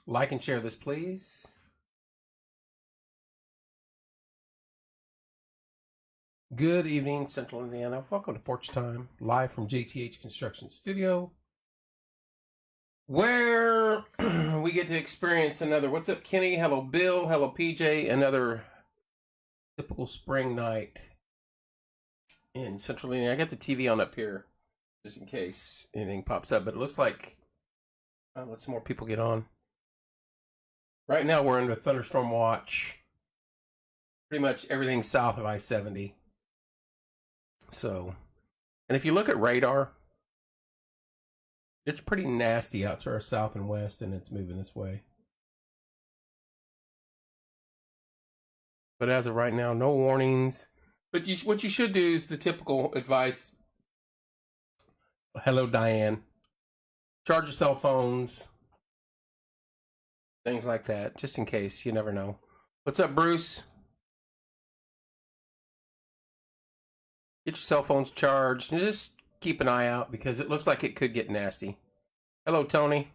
Like and share this, please. Good evening, Central Indiana. Welcome to Porch Time, live from JTH Construction Studio, where we get to experience another. What's up, Kenny? Hello, Bill. Hello, PJ. Another typical spring night in Central Indiana. I got the TV on up here just in case anything pops up, but it looks like let some more people get on. Right now, we're under thunderstorm watch. Pretty much everything south of I-70. So, and if you look at radar, it's pretty nasty out to our south and west, and it's moving this way. But as of right now, no warnings. But what you should do is the typical advice. Hello, Diane. Charge your cell phones. Things like that, just in case. You never know. What's up, Bruce? Get your cell phones charged and just keep an eye out because it looks like it could get nasty. Hello, Tony.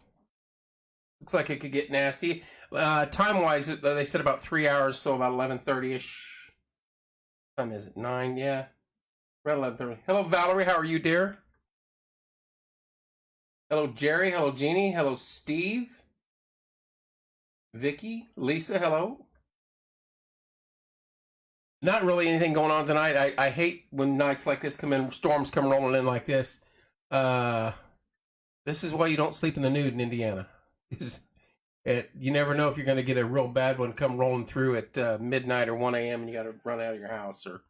Looks like it could get nasty. Time-wise, they said about 3 hours, so about 11:30-ish. What time is it? 9, yeah. Around 11:30. Hello, Valerie. How are you, dear? Hello, Jerry. Hello, Jeannie. Hello, Steve. Vicky. Lisa, hello. Not really anything going on tonight. I hate when nights like this come in, storms come rolling in like this. This is why you don't sleep in the nude in Indiana. You never know if you're going to get a real bad one come rolling through at midnight or 1 a.m. and you got to run out of your house or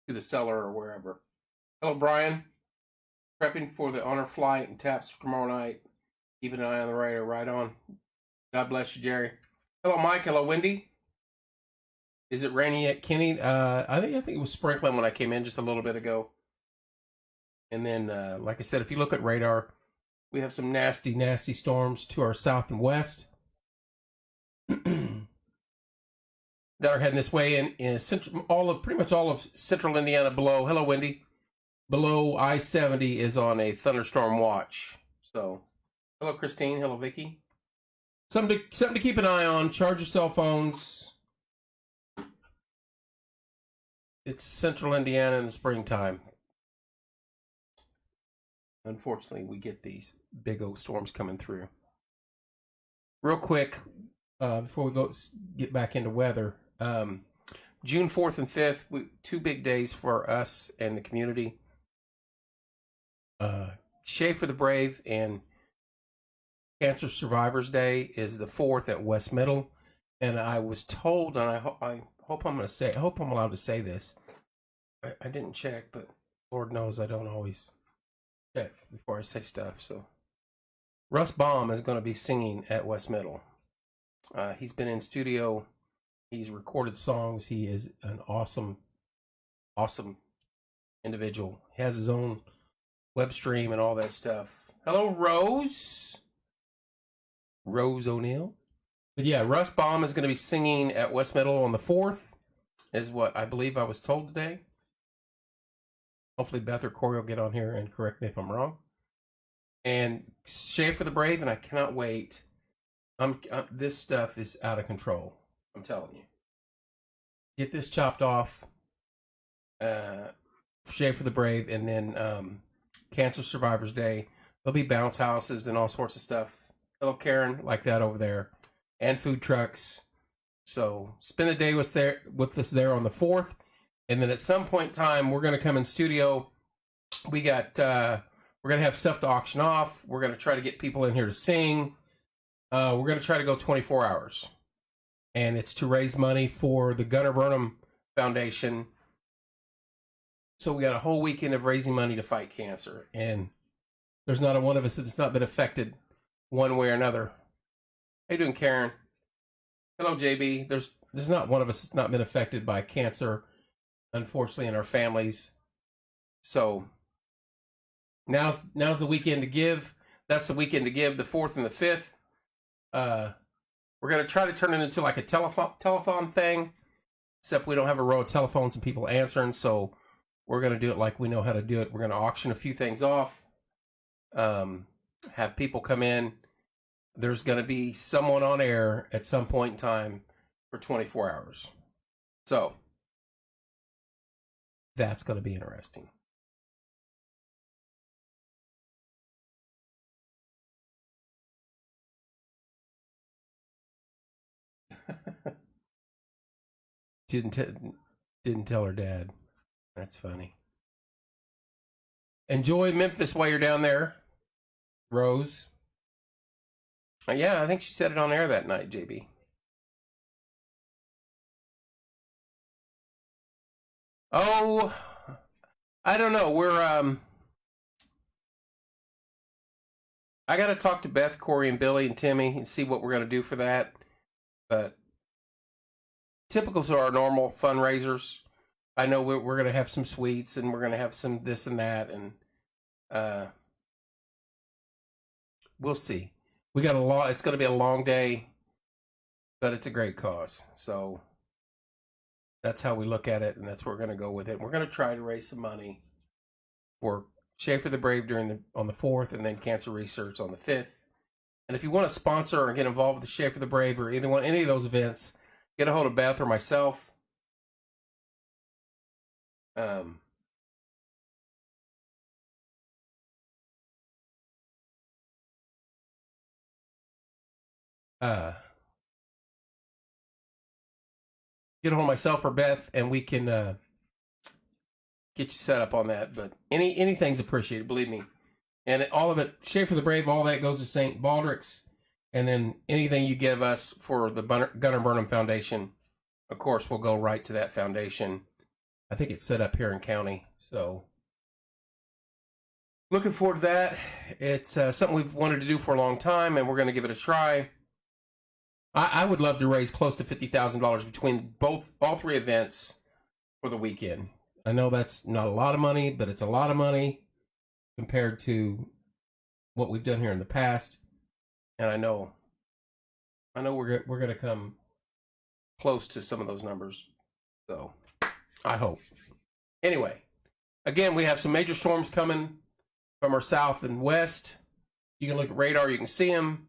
to the cellar or wherever. Hello, Brian. Prepping for the honor flight and taps tomorrow night. Keeping an eye on the radar. Right on. God bless you, Jerry. Hello, Mike. Hello, Wendy. Is it raining yet, Kenny? I think it was sprinkling when I came in just a little bit ago. And then, like I said, if you look at radar, we have some nasty, nasty storms to our south and west that are heading this way. And in pretty much all of central Indiana below. Hello, Wendy. Below I-70 is on a thunderstorm watch. So, hello, Christine. Hello, Vicky. Something to keep an eye on. Charge your cell phones. It's central Indiana in the springtime. Unfortunately, we get these big old storms coming through. Real quick, before we get back into weather, June 4th and 5th, 2 big days for us and the community. Shave for the Brave and Cancer Survivors Day is the 4th at West Middle. And I was told, and I hope I'm allowed to say this. I didn't check, but Lord knows I don't always check before I say stuff. So Russ Baum is going to be singing at West Middle. He's been in studio. He's recorded songs. He is an awesome, awesome individual. He has his own web stream and all that stuff. Hello, Rose O'Neill. But yeah, Russ Baum is going to be singing at West Middle on the 4th, is what I believe I was told today. Hopefully Beth or Corey will get on here and correct me if I'm wrong. And Shave for the Brave, and I cannot wait. This stuff is out of control. I'm telling you. Get this chopped off. Shave for the Brave, and then Cancer Survivors Day. There'll be bounce houses and all sorts of stuff. Hello, Karen, like that over there. And food trucks. So spend the day with us there on the 4th. And then at some point in time, we're going to come in studio. We're going to have stuff to auction off. We're going to try to get people in here to sing. We're going to try to go 24 hours. And it's to raise money for the Gunnar Burnham Foundation. So we got a whole weekend of raising money to fight cancer. And there's not a one of us that's not been affected one way or another. How you doing, Karen? Hello, JB. There's not one of us that's not been affected by cancer, unfortunately, in our families. So now's the weekend to give. That's the weekend to give, the 4th and the 5th. We're going to try to turn it into like a telephone thing, except we don't have a row of telephones and people answering, so we're going to do it like we know how to do it. We're going to auction a few things off, have people come in, there's going to be someone on air at some point in time for 24 hours. So that's going to be interesting. Didn't tell her dad. That's funny. Enjoy Memphis while you're down there, Rose. Yeah, I think she said it on air that night, JB. Oh, I don't know. I got to talk to Beth, Corey, and Billy and Timmy and see what we're going to do for that. But typical to our normal fundraisers, I know we're going to have some sweets and we're going to have some this and that, and we'll see. We got a lot. It's going to be a long day, but it's a great cause. So that's how we look at it, and that's where we're going to go with it. We're going to try to raise some money for Schaefer the Brave on the 4th, and then Cancer Research on the 5th. And if you want to sponsor or get involved with the Schaefer the Brave or any of those events, get a hold of Beth or myself. Get a hold of myself or Beth, and we can get you set up on that. But anything's appreciated, believe me. And all of it, Schaefer the Brave, all that goes to St. Baldrick's. And then anything you give us for the Gunnar Burnham Foundation, of course, will go right to that foundation. I think it's set up here in county. So looking forward to that. It's something we've wanted to do for a long time, and we're going to give it a try. I would love to raise close to $50,000 between all three events for the weekend. I know that's not a lot of money, but it's a lot of money compared to what we've done here in the past. And I know we're going to come close to some of those numbers. So I hope. Anyway, again, we have some major storms coming from our south and west. You can look at radar. You can see them.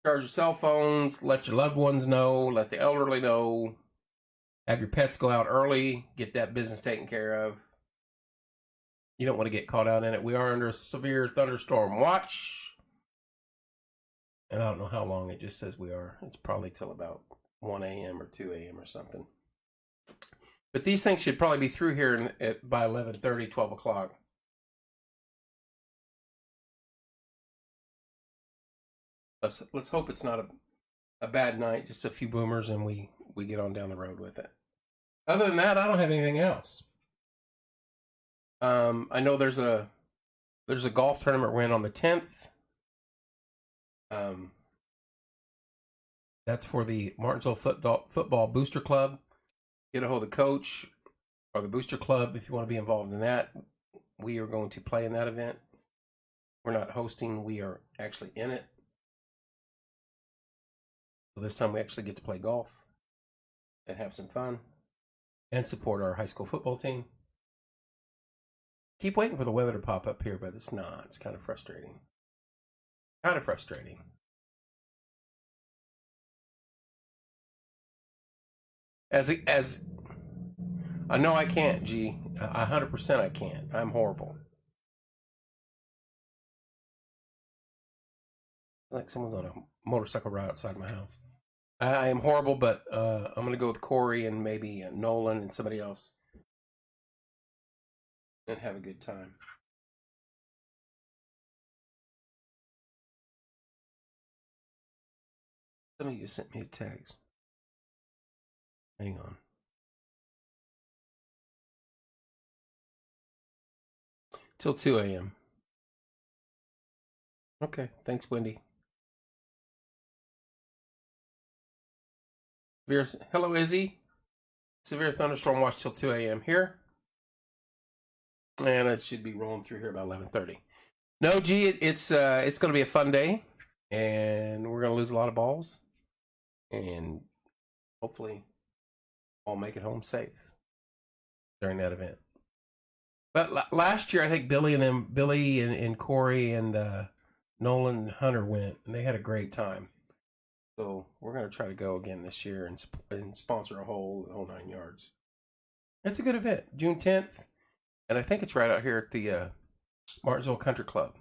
Charge your cell phones. Let your loved ones know. Let the elderly know. Have your pets go out early. Get that business taken care of. You don't want to get caught out in it. We are under a severe thunderstorm watch. And I don't know how long it just says we are. It's probably till about 1 a.m. or 2 a.m. or something. But these things should probably be through here by 11:30, 12 o'clock. Let's hope it's not a bad night, just a few boomers, and we get on down the road with it. Other than that, I don't have anything else. I know there's a golf tournament we're in on the 10th. That's for the Martinsville Football Booster Club. Get a hold of the coach or the Booster Club if you want to be involved in that. We are going to play in that event. We're not hosting. We are actually in it. So this time we actually get to play golf and have some fun and support our high school football team. Keep waiting for the weather to pop up here, but it's not. It's kind of frustrating. As I know I can't, G. 100% I can't. I'm horrible. Like someone's on a motorcycle right outside my house. I am horrible, but I'm going to go with Corey and maybe Nolan and somebody else and have a good time. Some of you sent me a text. Hang on. Till 2 a.m. Okay, thanks, Wendy. Hello, Izzy. Severe thunderstorm watch till 2 a.m. here. And it should be rolling through here about 11:30. No, G, it's going to be a fun day. And we're going to lose a lot of balls. And hopefully I'll make it home safe during that event. But last year, I think Billy and Corey and Nolan and Hunter went, and they had a great time. So we're going to try to go again this year and sponsor a whole 9 yards. It's a good event, June 10th, and I think it's right out here at the Martinsville Country Club. I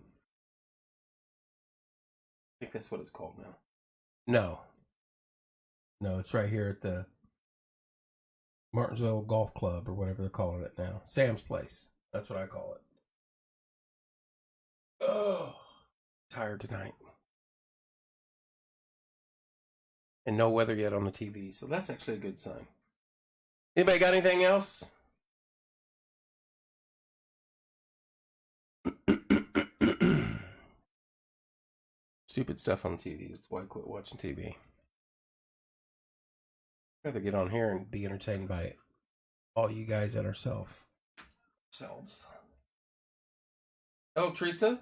think that's what it's called now. No, it's right here at the Martinsville Golf Club or whatever they're calling it now. Sam's Place. That's what I call it. Oh, tired tonight. And no weather yet on the TV, so that's actually a good sign. Anybody got anything else? Stupid stuff on TV. That's why I quit watching TV. I'd rather get on here and be entertained by all you guys and ourselves. Hello, Teresa.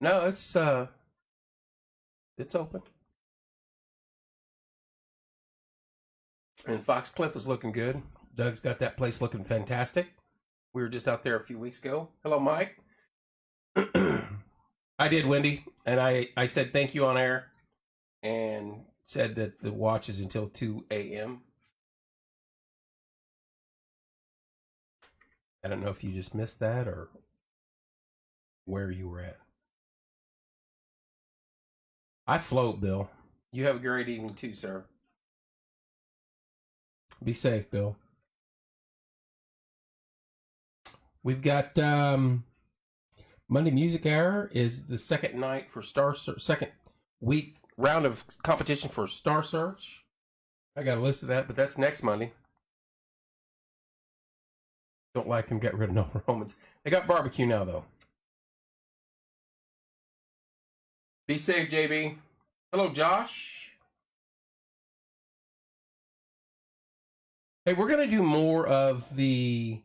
No, it's open. And Foxcliff is looking good. Doug's got that place looking fantastic. We were just out there a few weeks ago. Hello, Mike. I did, Wendy, and I said thank you on air and said that the watch is until 2 a.m. I don't know if you just missed that or where you were at. I float, Bill. You have a great evening too, sir. Be safe, Bill. We've got Monday Music Hour is the second night for second week round of competition for Star Search. I got a list of that, but that's next Monday. Don't like them, get rid of No Romans. They got barbecue now, though. Be safe, JB. Hello, Josh. Hey, we're going to do more of the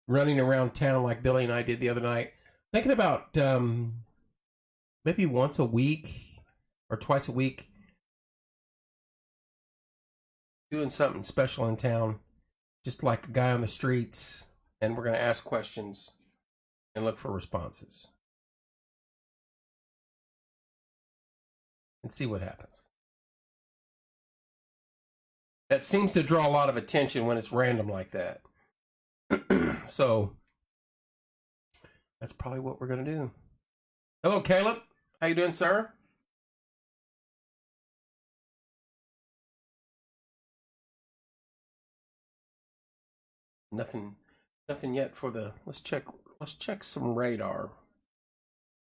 running around town like Billy and I did the other night. Thinking about maybe once a week or twice a week doing something special in town. Just like a guy on the streets, and we're going to ask questions and look for responses. And see what happens. That seems to draw a lot of attention when it's random like that. So that's probably what we're going to do. Hello, Caleb. How you doing, sir? Nothing yet for the. Let's check some radar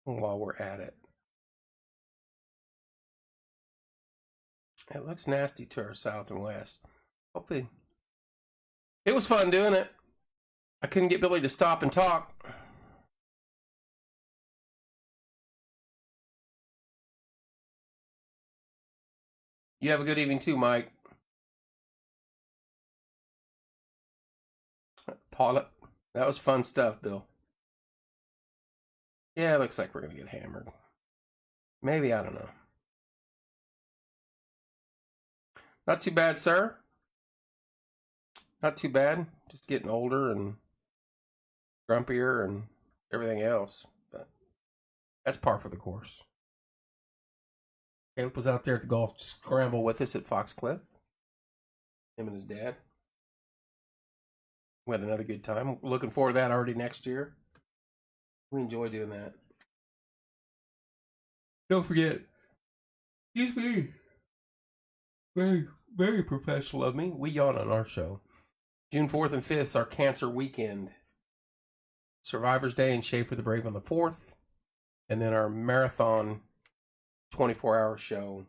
while we're at it. It looks nasty to our south and west. Hopefully, it was fun doing it. I couldn't get Billy to stop and talk. You have a good evening too, Mike. Paula, that was fun stuff, Bill. Yeah, it looks like we're going to get hammered. Maybe, I don't know. Not too bad, sir. Not too bad. Just getting older and grumpier and everything else. But that's par for the course. Caleb was out there at the golf scramble with us at Foxcliff. Him and his dad. We had another good time. Looking forward to that already next year. We enjoy doing that. Don't forget. Excuse me. Very, very professional of me. We yawn on our show. June 4th and 5th is our Cancer Weekend. Survivor's Day and Shave for the Brave on the 4th. And then our marathon 24-hour show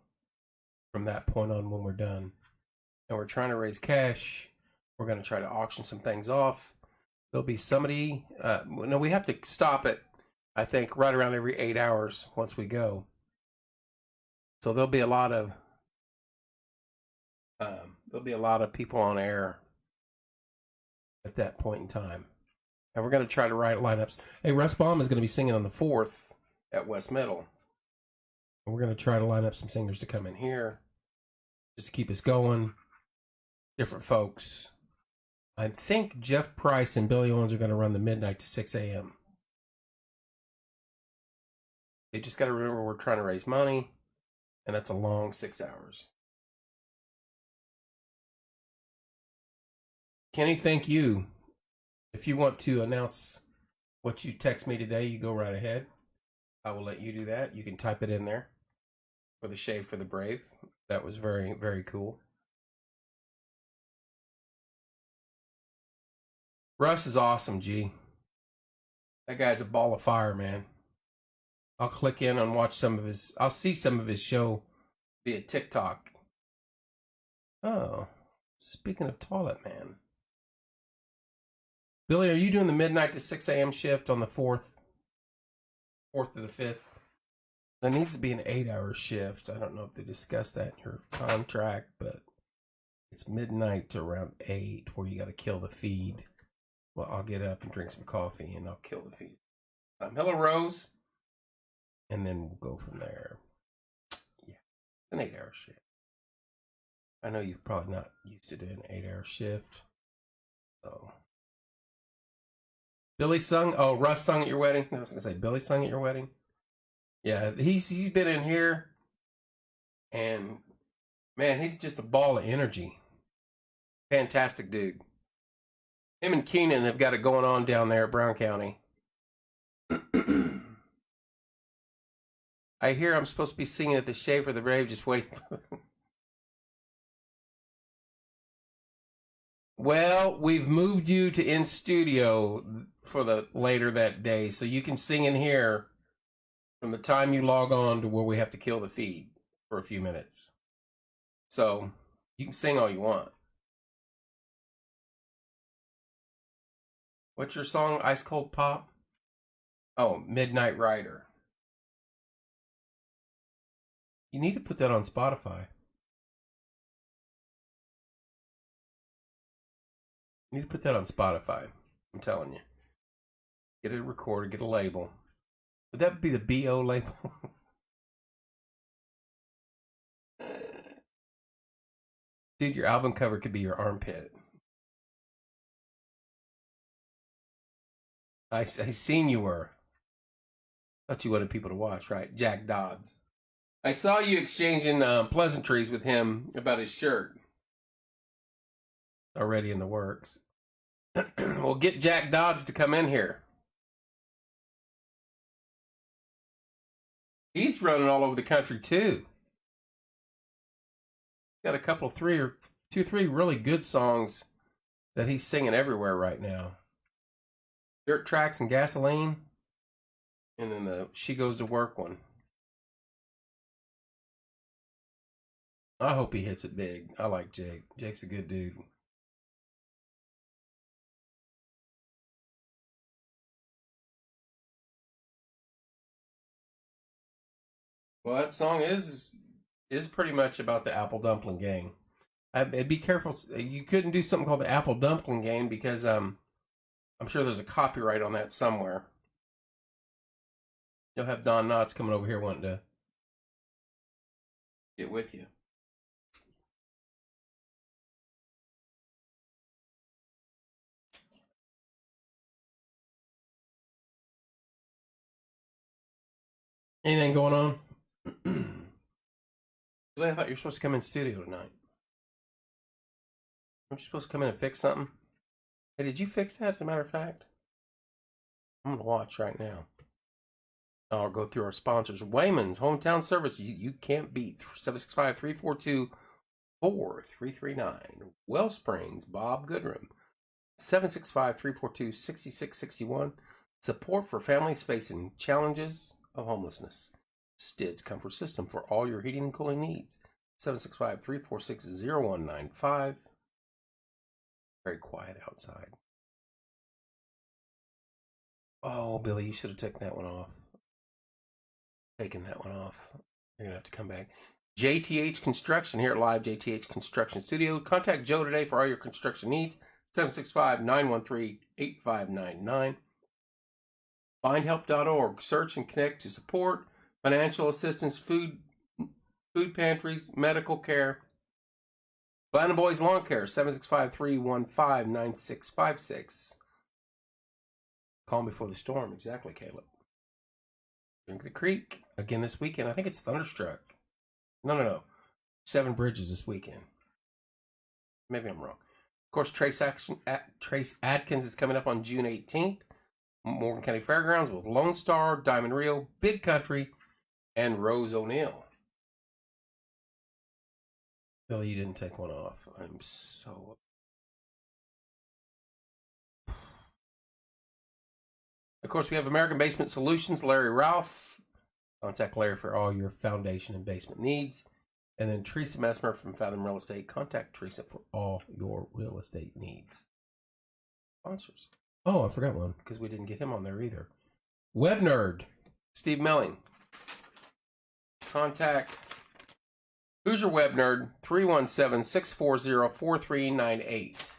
from that point on when we're done. And we're trying to raise cash. We're going to try to auction some things off. There'll be somebody. No, we have to stop it, I think, right around every 8 hours once we go. So there'll be a lot of people on air at that point in time. And we're going to try to write lineups. Hey, Russ Baum is going to be singing on the 4th at West Middle. And we're going to try to line up some singers to come in here just to keep us going. Different folks. I think Jeff Price and Billy Owens are going to run the midnight to 6 a.m. You just got to remember we're trying to raise money, and that's a long 6 hours. Kenny, thank you. If you want to announce what you text me today, you go right ahead. I will let you do that. You can type it in there for the Shave for the Brave. That was very, very cool. Russ is awesome, G. That guy's a ball of fire, man. I'll click in and watch some of his. I'll see some of his show via TikTok. Oh, speaking of Toilet Man. Billy, are you doing the midnight to 6 a.m. shift on the 4th to the 5th? There needs to be an 8-hour shift. I don't know if they discussed that in your contract, but it's midnight to around 8 where you got to kill the feed. Well, I'll get up and drink some coffee and I'll kill the feed. Hello, Rose. And then we'll go from there. Yeah, it's an 8-hour shift. I know you're probably not used to doing an 8-hour shift. So, Billy sung. Oh, Russ sung at your wedding. I was gonna say Billy sung at your wedding. Yeah, he's been in here, and man, he's just a ball of energy. Fantastic dude. Him and Keenan have got it going on down there at Brown County. I hear I'm supposed to be singing at the Shave for the Brave, just waiting. Well, we've moved you to in studio for the later that day, so you can sing in here from the time you log on to where we have to kill the feed for a few minutes. So you can sing all you want. What's your song? Ice Cold Pop? Oh, Midnight Rider. You need to put that on Spotify. You need to put that on Spotify. I'm telling you. Get it recorded, get a label. Would that be the BO label? Dude, your album cover could be your armpit. I seen you were. Thought you wanted people to watch, right? Jack Dodds. I saw you exchanging pleasantries with him about his shirt. Already in the works. We'll get Jack Dodds to come in here. He's running all over the country too. Got a couple, three really good songs that he's singing everywhere right now. Dirt Tracks and Gasoline. And then the She Goes to Work one. I hope he hits it big. I like Jake. Jake's a good dude. Well, that song is pretty much about the Apple Dumpling Gang. I'd be careful. You couldn't do something called the Apple Dumpling Gang because I'm sure there's a copyright on that somewhere. You'll have Don Knotts coming over here wanting to get with you. Anything going on? I thought you were supposed to come in studio tonight. Aren't you supposed to come in and fix something? Hey, did you fix that, as a matter of fact? I'm going to watch right now. I'll go through our sponsors. Wayman's Hometown Service. You can't beat. 765-342-4339. Wellsprings, Bob Goodrum. 765-342-6661. Support for families facing challenges of homelessness. Stids Comfort System for all your heating and cooling needs. 765-346-0195. Very quiet outside. Oh, Billy, you should have taken that one off. You're going to have to come back. JTH Construction here at Live JTH Construction Studio. Contact Joe today for all your construction needs. 765-913-8599. Findhelp.org. Search and connect to support, financial assistance, food pantries, medical care. Blind and Boys Lawn Care, 765-315-9656. Calm before the storm. Exactly, Caleb. Drink the Creek again this weekend. I think it's Thunderstruck. No. Seven Bridges this weekend. Maybe I'm wrong. Of course, Trace Adkins is coming up on June 18th. Morgan County Fairgrounds with Lone Star, Diamond Rio, Big Country, and Rose O'Neill. Billy, you didn't take one off. I'm so... Of course, we have American Basement Solutions, Larry Ralph. Contact Larry for all your foundation and basement needs. And then Teresa Messmer from Fathom Real Estate. Contact Teresa for all your real estate needs. Sponsors. Oh, I forgot one because we didn't get him on there either. Web Nerd, Steve Melling. Contact Who's Your Web Nerd, 317-640-4398.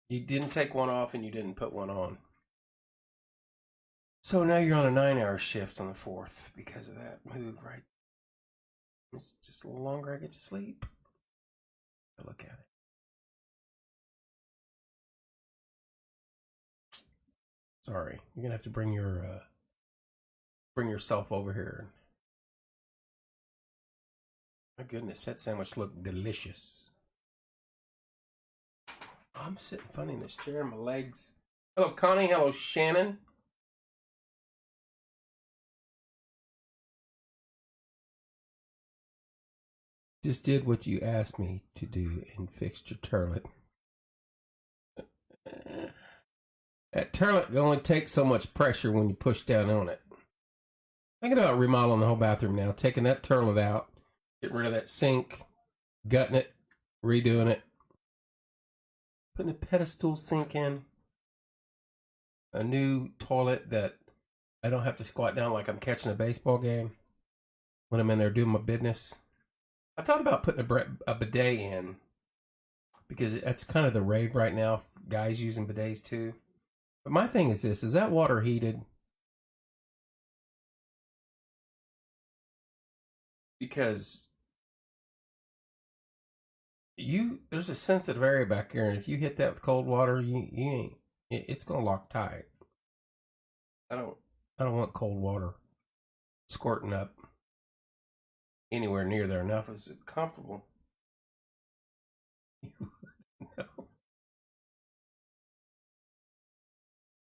You didn't take one off and you didn't put one on. So now you're on a 9-hour shift on the 4th because of that move, right? It's just a little longer I get to sleep. I look at it. Sorry, you're gonna have to bring yourself over here. My goodness, that sandwich looked delicious. I'm sitting funny in this chair, my legs. Hello, Connie. Hello, Shannon. Just did what you asked me to do and fixed your toilet. That toilet only takes so much pressure when you push down on it. Thinking about remodeling the whole bathroom now, taking that toilet out, getting rid of that sink, gutting it, redoing it, putting a pedestal sink in, a new toilet that I don't have to squat down like I'm catching a baseball game when I'm in there doing my business. I thought about putting a bidet in because that's kind of the rave right now. Guys using bidets too. But my thing is this, is that water heated? Because there's a sensitive area back here, and if you hit that with cold water, it's gonna lock tight. I don't want cold water squirting up anywhere near there. Enough is it comfortable.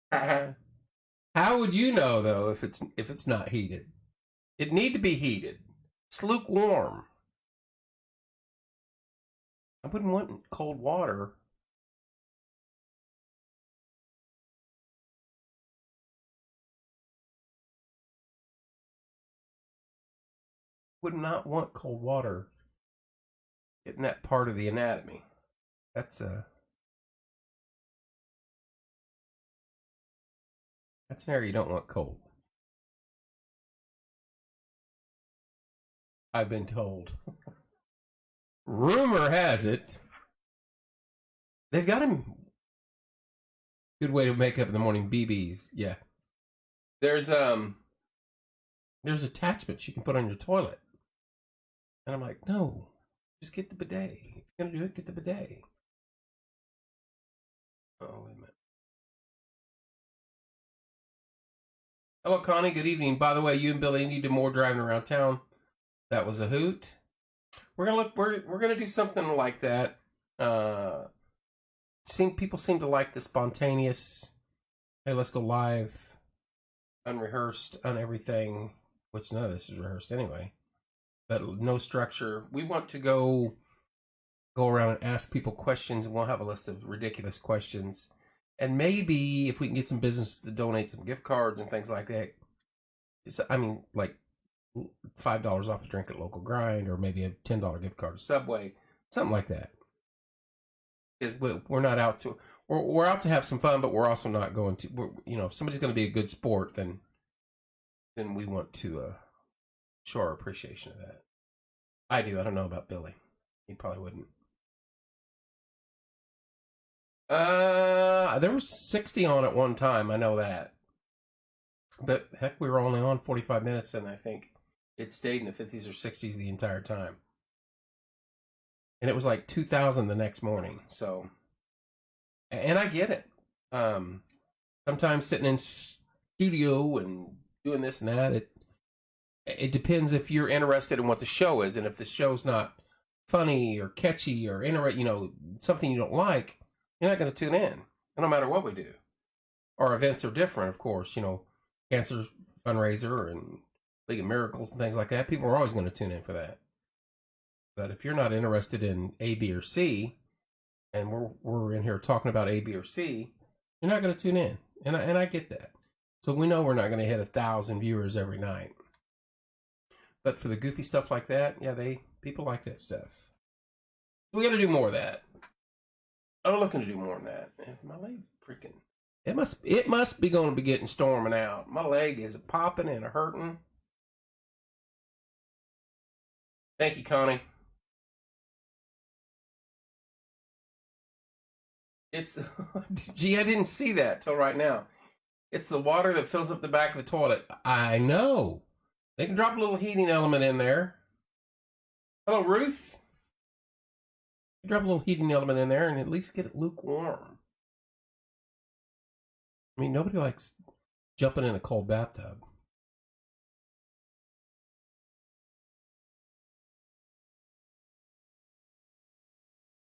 How would you know though if it's not heated? It need to be heated. It's lukewarm. I wouldn't want cold water. Would not want cold water getting that part of the anatomy. That's an area you don't want cold. I've been told. Rumor has it they've got him. Good way to make up in the morning. BBs, yeah. There's attachments you can put on your toilet, and I'm like, no, just get the bidet. If you're gonna do it, get the bidet. Oh, wait a minute. Hello, Connie. Good evening. By the way, you and Billy need to do more driving around town. That was a hoot. We're gonna do something like that. People seem to like the spontaneous. Hey, let's go live, unrehearsed, on everything. Which none of this is rehearsed anyway. But no structure. We want to go around and ask people questions, and we'll have a list of ridiculous questions. And maybe if we can get some business to donate some gift cards and things like that. Like $5 off a drink at Local Grind, or maybe a $10 gift card to Subway, something like that. We're not out to we're out to have some fun, but we're also not going to. If somebody's going to be a good sport, then we want to show our appreciation of that. I do. I don't know about Billy. He probably wouldn't. There was 60 on at one time. I know that. But heck, we were only on 45 minutes, and I think it stayed in the 50s or 60s the entire time. and it was like 2,000 the next morning. So, and I get it. Sometimes sitting in studio and doing this and that, it depends if you're interested in what the show is, and if the show's not funny or catchy or something you don't like, you're not going to tune in, no matter what we do. Our events are different, of course. Cancer fundraiser and League of Miracles and things like that. People are always going to tune in for that. But if you're not interested in A, B, or C, and we're in here talking about A, B, or C, you're not going to tune in, and I get that. So we know we're not going to hit 1,000 viewers every night. But for the goofy stuff like that, yeah, people like that stuff. We got to do more of that. I'm looking to do more than that. My leg's freaking. It must be going to be getting storming out. My leg is popping and hurting. Thank you, Connie. It's gee, I didn't see that till right now. It's the water that fills up the back of the toilet. I know. They can drop a little heating element in there. Hello, Ruth. Drop a little heating element in there and at least get it lukewarm. I mean, nobody likes jumping in a cold bathtub.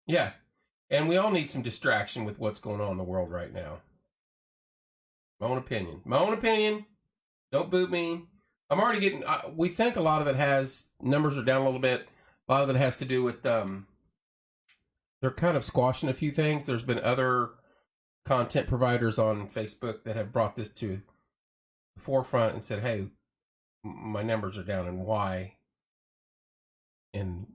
Yeah. And we all need some distraction with what's going on in the world right now. My own opinion. Don't boot me. I'm already getting, we think a lot of it numbers are down a little bit. A lot of it has to do with, they're kind of squashing a few things. There's been other content providers on Facebook that have brought this to the forefront and said, hey, my numbers are down and why. And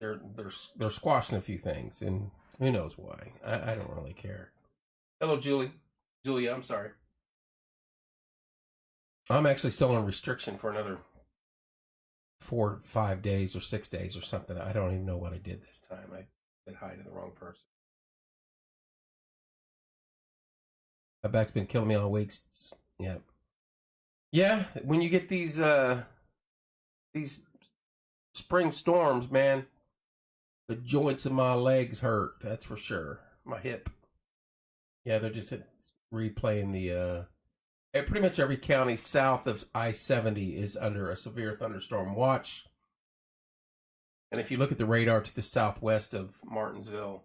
they're squashing a few things, and who knows why. I don't really care. Hello, Julia, I'm sorry. I'm actually still on restriction for another 4 5 days or 6 days or something. I don't even know what I did this time. I said hi to the wrong person. My back's been killing me all week. Yeah, when you get these spring storms, man, the joints of my legs hurt. That's for sure. My hip. Yeah, they're just replaying the. Pretty much every county south of I-70 is under a severe thunderstorm watch. And if you look at the radar to the southwest of Martinsville,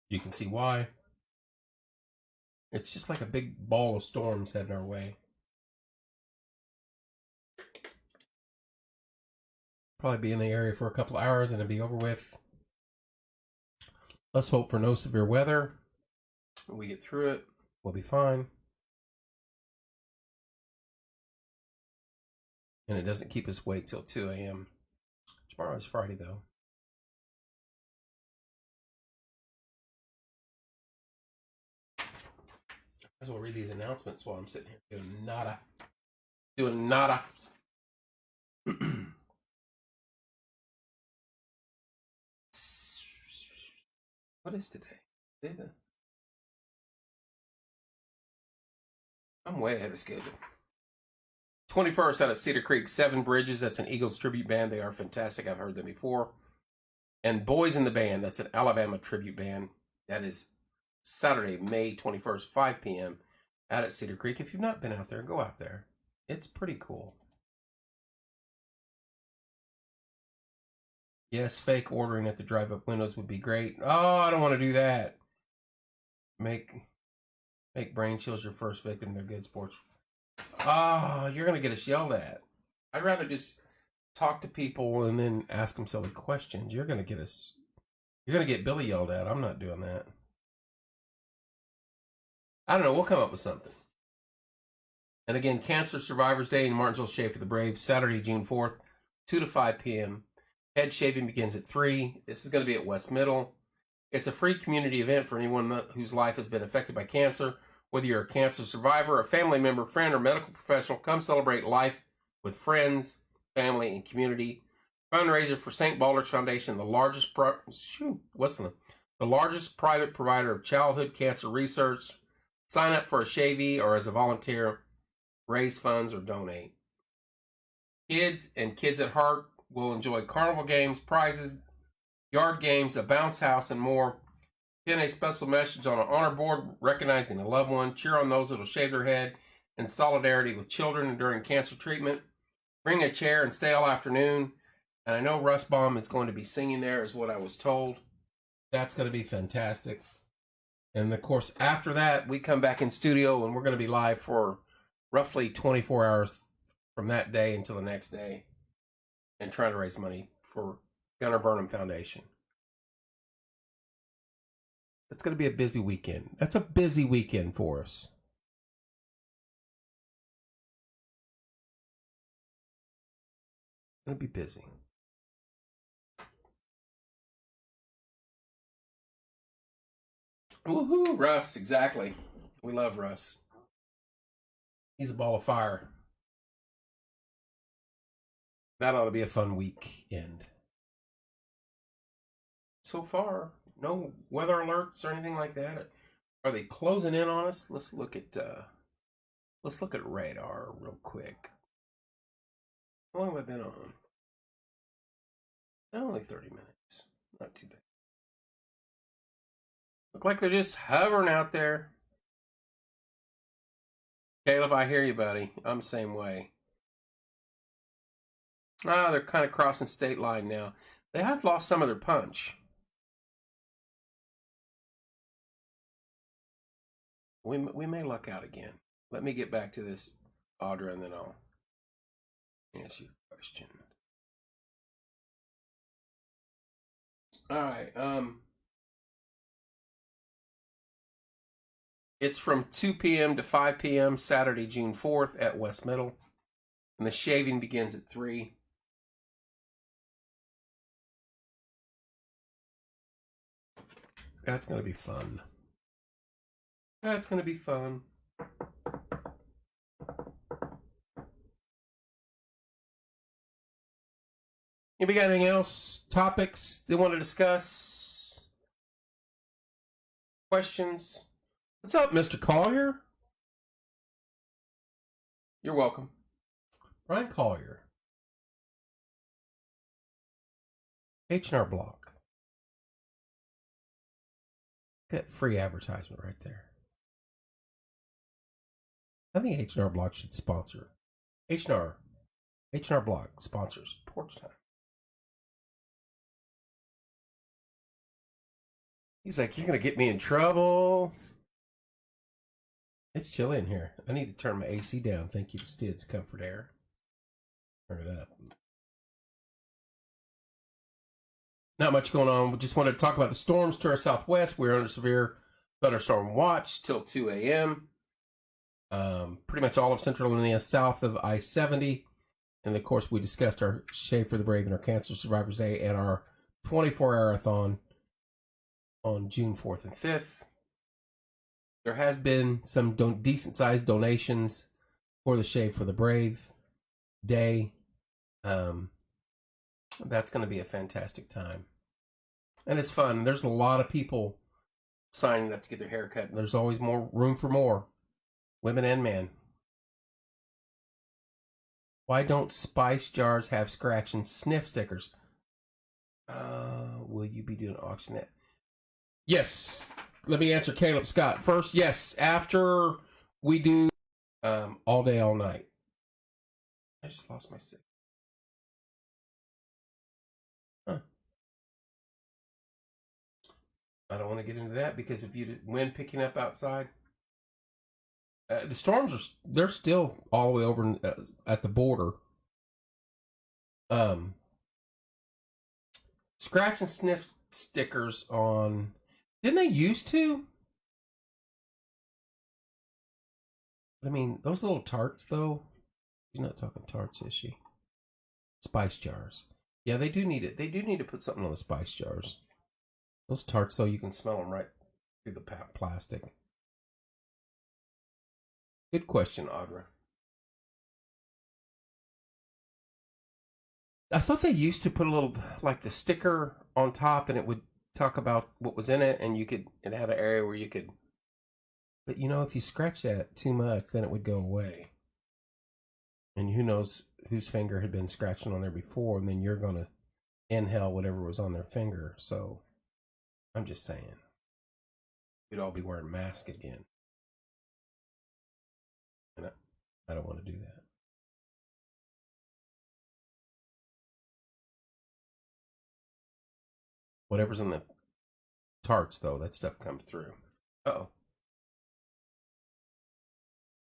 you can see why. It's just like a big ball of storms heading our way. Probably be in the area for a couple of hours and it'll be over with. Let's hope for no severe weather. When we get through it, we'll be fine. And it doesn't keep us awake till 2 a.m. Tomorrow is Friday, though. Might as well read these announcements while I'm sitting here doing nada. What is today? I'm way ahead of schedule. 21st out at Cedar Creek, Seven Bridges. That's an Eagles tribute band. They are fantastic. I've heard them before. And Boys in the Band. That's an Alabama tribute band. That is Saturday, May 21st, 5 p.m. out at Cedar Creek. If you've not been out there, go out there. It's pretty cool. Yes, fake ordering at the drive-up windows would be great. Oh, I don't want to do that. Make brain chills your first victim. They're good sports. Oh, you're going to get us yelled at. I'd rather just talk to people and then ask them silly questions. You're going to get Billy yelled at. I'm not doing that. I don't know. We'll come up with something. And again, Cancer Survivors Day in Martinsville Shave for the Brave, Saturday, June 4th, 2 to 5 p.m. Head shaving begins at 3. This is going to be at West Middle. It's a free community event for anyone whose life has been affected by cancer. Whether you're a cancer survivor, a family member, friend, or medical professional, come celebrate life with friends, family, and community. Fundraiser for St. Baldrick's Foundation, the largest private provider of childhood cancer research. Sign up for a shavee or as a volunteer. Raise funds or donate. Kids and Kids at Heart will enjoy carnival games, prizes, yard games, a bounce house, and more. Pin a special message on an honor board recognizing a loved one. Cheer on those that will shave their head in solidarity with children during cancer treatment. Bring a chair and stay all afternoon. And I know Russ Baum is going to be singing there, is what I was told. That's going to be fantastic. And of course, after that, we come back in studio and we're going to be live for roughly 24 hours from that day until the next day and trying to raise money for Gunnar Burnham Foundation. It's going to be a busy weekend. That's a busy weekend for us. It's going to be busy. Woohoo, Russ, exactly. We love Russ. He's a ball of fire. That ought to be a fun weekend. So far, no weather alerts or anything like that. Are they closing in on us? Let's look at radar real quick. How long have I been on? Only 30 minutes. Not too bad. Look like they're just hovering out there. Caleb, I hear you, buddy. I'm the same way. Ah, they're kind of crossing state line now. They have lost some of their punch. We may luck out again. Let me get back to this, Audra, and then I'll answer your question. All right. It's from 2 p.m. to 5 p.m. Saturday, June 4th at West Middle. And the shaving begins at 3. That's going to be fun. That's going to be fun. Anybody got anything else? Topics they want to discuss? Questions? What's up, Mr. Collier? You're welcome. Brian Collier. H&R Block. That free advertisement right there. I think H&R Block should sponsor. H&R Block sponsors Porch Time. He's like, you're going to get me in trouble. It's chilly in here. I need to turn my AC down. Thank you to Stids Comfort Air. Turn it up. Not much going on. We just wanted to talk about the storms to our southwest. We're under severe thunderstorm watch till 2 a.m. Pretty much all of central Illinois south of I-70. And of course, we discussed our Shave for the Brave and our Cancer Survivors Day and our 24-hour-a-thon on June 4th and 5th. There has been some decent-sized donations for the Shave for the Brave Day. That's going to be a fantastic time. And it's fun. There's a lot of people signing up to get their hair cut. And there's always more room for more. Women and men. Why don't spice jars have scratch and sniff stickers? Will you be doing auction that? Yes. Let me answer Caleb Scott first. Yes. After we do all day, all night. I just lost my sick. Huh. I don't want to get into that because if you did wind picking up outside, the storms they're still all the way over at the border. Scratch and sniff stickers on. Didn't they used to? I mean, those little tarts though. She's not talking tarts, is she? Spice jars. Yeah, they do need it. They do need to put something on the spice jars. Those tarts though, you can smell them right through the plastic. Good question, Audra. I thought they used to put a little, like the sticker on top and it would talk about what was in it and it had an area where you could, but you know, if you scratch that too much, then it would go away. And who knows whose finger had been scratching on there before, and then you're going to inhale whatever was on their finger. So I'm just saying, we'd all be wearing masks again. And I don't want to do that. Whatever's in the tarts, though, that stuff comes through. Uh-oh.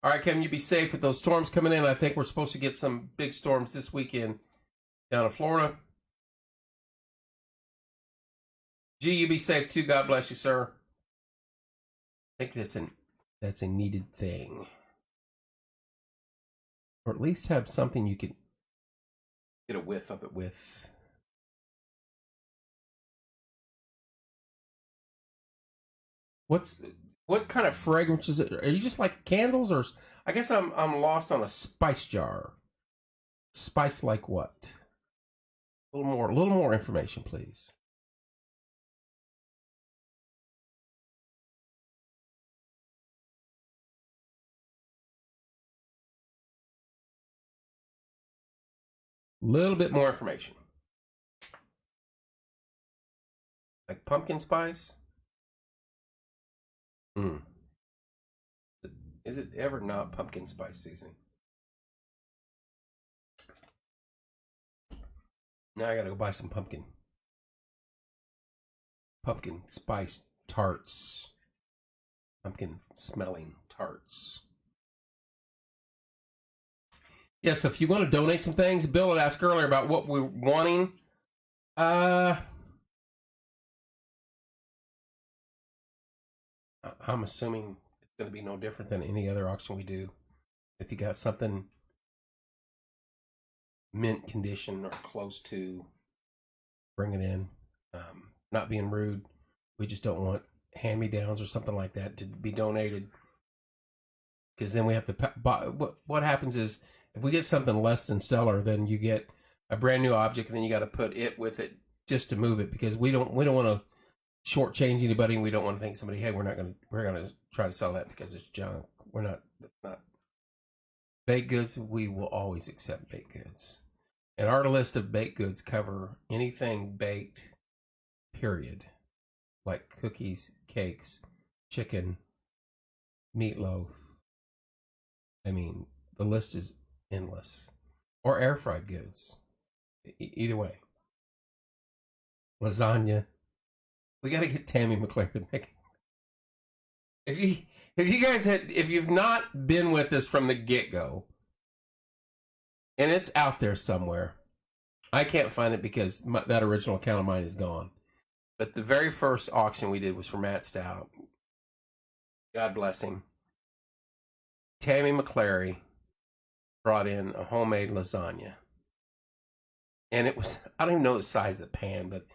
All right, Kevin, you be safe with those storms coming in. I think we're supposed to get some big storms this weekend down in Florida. G, you be safe too. God bless you, sir. I think that's a needed thing. Or at least have something you could get a whiff of it with. What kind of fragrance is it? Are you just like candles, or I guess I'm lost on a spice jar. Spice like what? A little more information, please. A little bit more information. Like pumpkin spice? Is it ever not pumpkin spice season? Now I gotta go buy some pumpkin spice tarts. Pumpkin smelling tarts. Yes, so if you want to donate some things, Bill had asked earlier about what we're wanting. I'm assuming it's going to be no different than any other auction we do. If you got something mint condition or close to, bring it in. Not being rude, we just don't want hand-me-downs or something like that to be donated, because then we have to buy. What happens is, if we get something less than stellar, then you get a brand new object, and then you got to put it with it just to move it, because we don't want to shortchange anybody, and we don't want to think somebody, hey, we're gonna try to sell that because it's junk. That's not baked goods. We will always accept baked goods, and our list of baked goods cover anything baked, period, like cookies, cakes, chicken, meatloaf. I mean, the list is endless. Or air fried goods. Either way. Lasagna. We got to get Tammy McClare to make it. If you've not been with us from the get-go, and it's out there somewhere, I can't find it because that original account of mine is gone. But the very first auction we did was for Matt Stout. God bless him. Tammy McClary brought in a homemade lasagna. And it was, I don't even know the size of the pan, but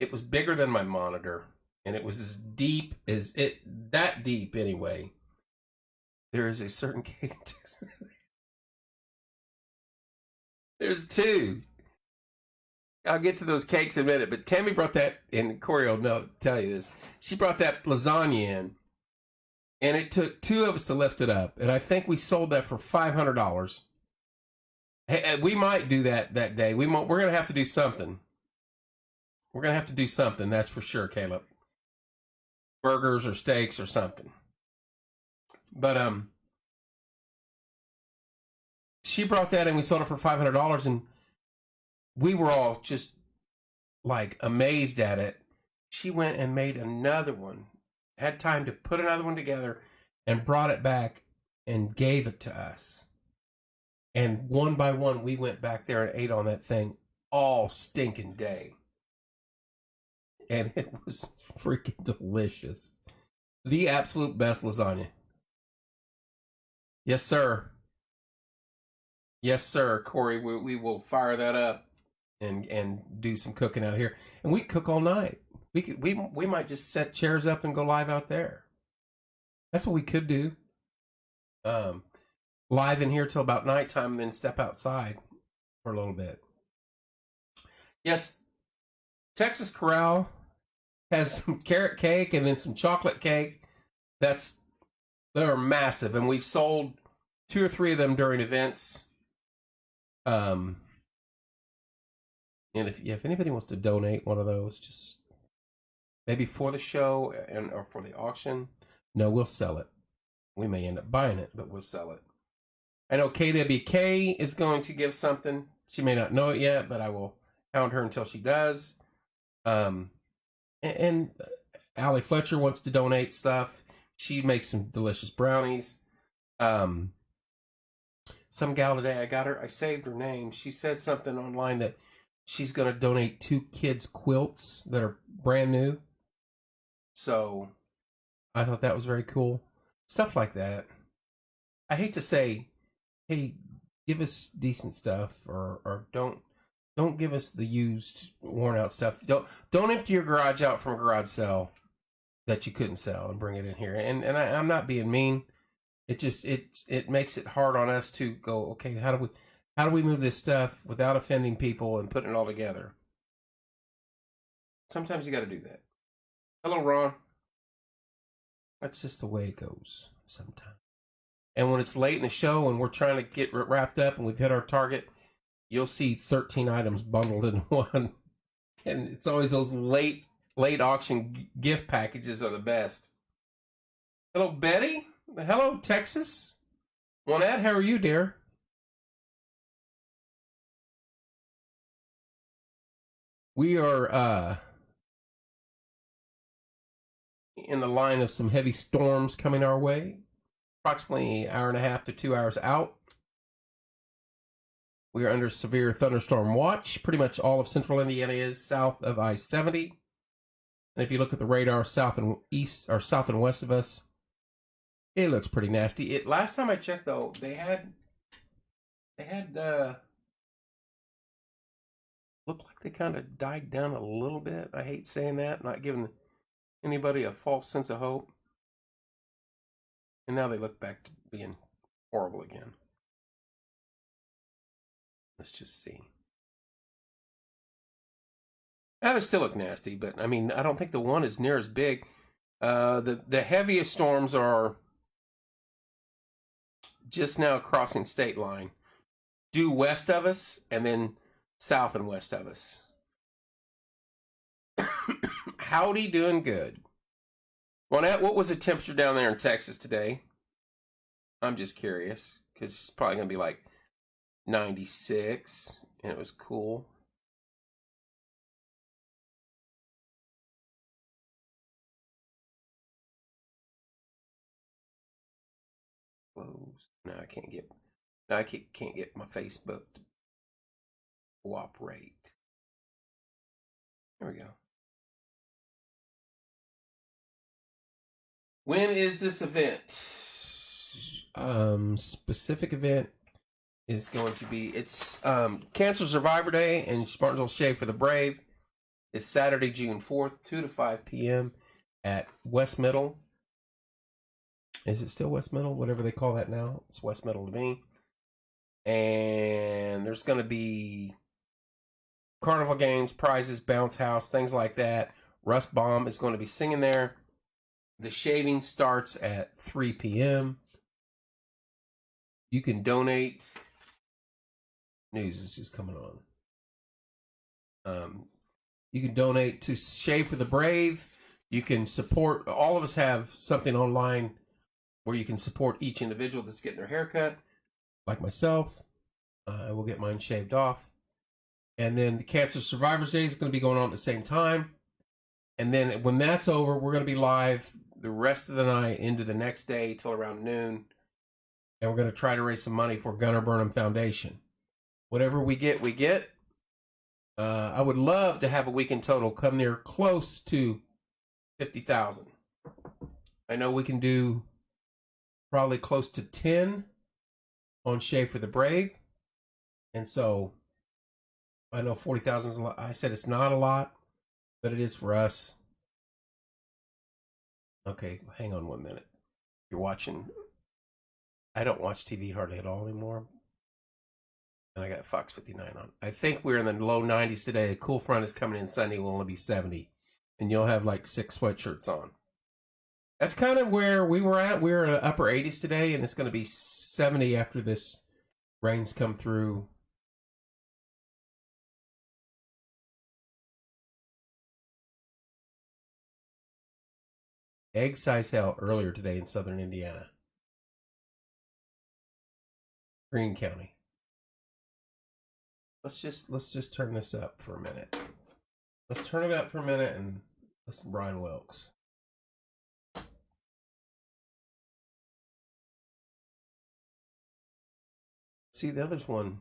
it was bigger than my monitor. And it was as deep as that deep anyway. There is a certain cake. There's two. I'll get to those cakes in a minute, but Tammy brought that, and Corey will tell you this. She brought that lasagna in, and it took two of us to lift it up, and I think we sold that for $500. Hey, we might do that day. We're going to have to do something. We're going to have to do something, that's for sure, Caleb. Burgers or steaks or something. But she brought that in, we sold it for $500, and we were all just like amazed at it. She went and made another one, had time to put another one together, and brought it back and gave it to us. And one by one, we went back there and ate on that thing all stinking day. And it was freaking delicious. The absolute best lasagna. Yes, sir. Yes, sir, Corey. We will fire that up and do some cooking out here. And we cook all night. We might just set chairs up and go live out there. That's what we could do. Live in here till about nighttime, and then step outside for a little bit. Yes, Texas Corral has some carrot cake and then some chocolate cake. They're massive, and we've sold 2 or 3 of them during events. And if anybody wants to donate one of those, just maybe for the show or for the auction, no, we'll sell it. We may end up buying it, but we'll sell it. I know KWK is going to give something. She may not know it yet, but I will hound her until she does. And Allie Fletcher wants to donate stuff. She makes some delicious brownies. Some gal today, I saved her name. She said something online that she's going to donate 2 kids' quilts that are brand new. So I thought that was very cool. Stuff like that. I hate to say, hey, give us decent stuff, or don't give us the used, worn out stuff. Don't empty your garage out from a garage sale that you couldn't sell and bring it in here. And I'm not being mean. It just it makes it hard on us to go, okay, how do we move this stuff without offending people and putting it all together? Sometimes you got to do that. Hello, Ron. That's just the way it goes sometimes. And when it's late in the show and we're trying to get wrapped up and we've hit our target, you'll see 13 items bundled in one. And it's always those late auction gift packages are the best. Hello, Betty. Hello, Texas. Juanette, how are you, dear? We are in the line of some heavy storms coming our way. Approximately an hour and a half to 2 hours out. We are under severe thunderstorm watch. Pretty much all of central Indiana is south of I-70. And if you look at the radar south and east or south and west of us, it looks pretty nasty. Last time I checked though, they had looked like they kind of died down a little bit. I hate saying that, not giving anybody a false sense of hope. And now they look back to being horrible again. Let's just see. Now they still look nasty, but I mean, I don't think the one is near as big. The heaviest storms are just now crossing state line, due west of us, and then south and west of us. Howdy, doing good. Juanette, what was the temperature down there in Texas today? I'm just curious, because it's probably going to be like 96, and it was cool. Close. No, I can't get my Facebook to cooperate. There we go. When is this event? Specific event is going to be, it's Cancer Survivor Day and Martinsville Shave for the Brave. It's Saturday, June 4th, 2 to 5 p.m. at West Middle. Is it still West Middle? Whatever they call that now. It's West Middle to me. And there's going to be carnival games, prizes, bounce house, things like that. Russ Baum is going to be singing there. The shaving starts at 3 p.m. You can donate. News is just coming on. You can donate to Shave for the Brave. You can support. All of us have something online where you can support each individual that's getting their hair cut, like myself. I will get mine shaved off. And then the Cancer Survivors Day is going to be going on at the same time. And then when that's over, we're going to be live the rest of the night into the next day till around noon. And we're going to try to raise some money for Gunnar Burnham Foundation. Whatever we get, we get. I would love to have a weekend total come near close to 50,000. I know we can do probably close to 10 on Shave for the Brave. And so I know 40,000 is a lot. I said it's not a lot, but it is for us. Okay, hang on 1 minute. You're watching. I don't watch TV hardly at all anymore. And I got Fox 59 on. I think we're in the low 90s today. A cool front is coming in Sunday. Will only be 70. And you'll have like 6 sweatshirts on. That's kind of where we were at. We're in the upper 80s today, and it's going to be 70 after this rains come through. Egg size hail earlier today in southern Indiana. Greene County. Let's just turn this up for a minute. Let's turn it up for a minute and listen to Brian Wilkes. See, the other's one.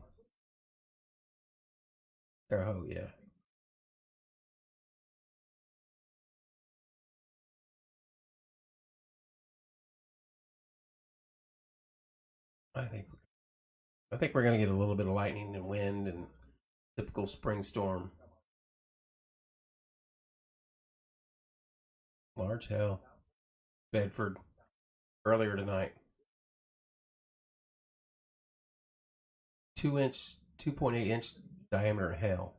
Oh, yeah. I think we're gonna get a little bit of lightning and wind and typical spring storm. Large hail. Bedford earlier tonight. 2.8 inch diameter hail.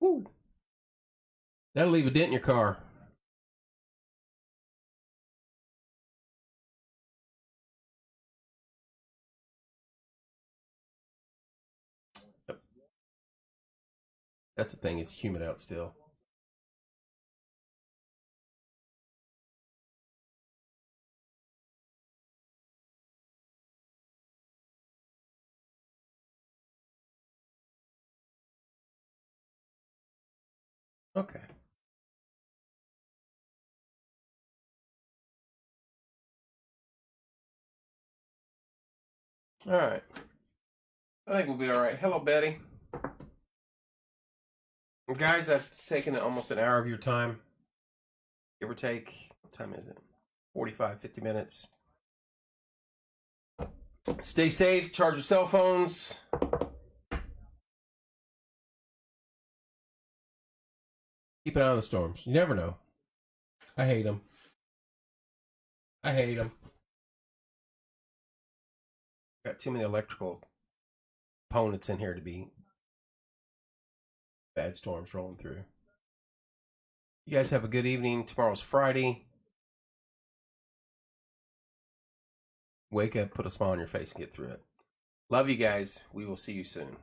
Woo! That'll leave a dent in your car. That's the thing, it's humid out still. Okay. All right. I think we'll be all right. Hello, Betty. Guys, I've taken almost an hour of your time. Give or take. What time is it? 45, 50 minutes. Stay safe. Charge your cell phones. Keep an eye on the storms. You never know. I hate them. I hate them. Got too many electrical components in here to be bad storms rolling through. You guys have a good evening. Tomorrow's Friday. Wake up, put a smile on your face, and get through it. Love you guys. We will see you soon.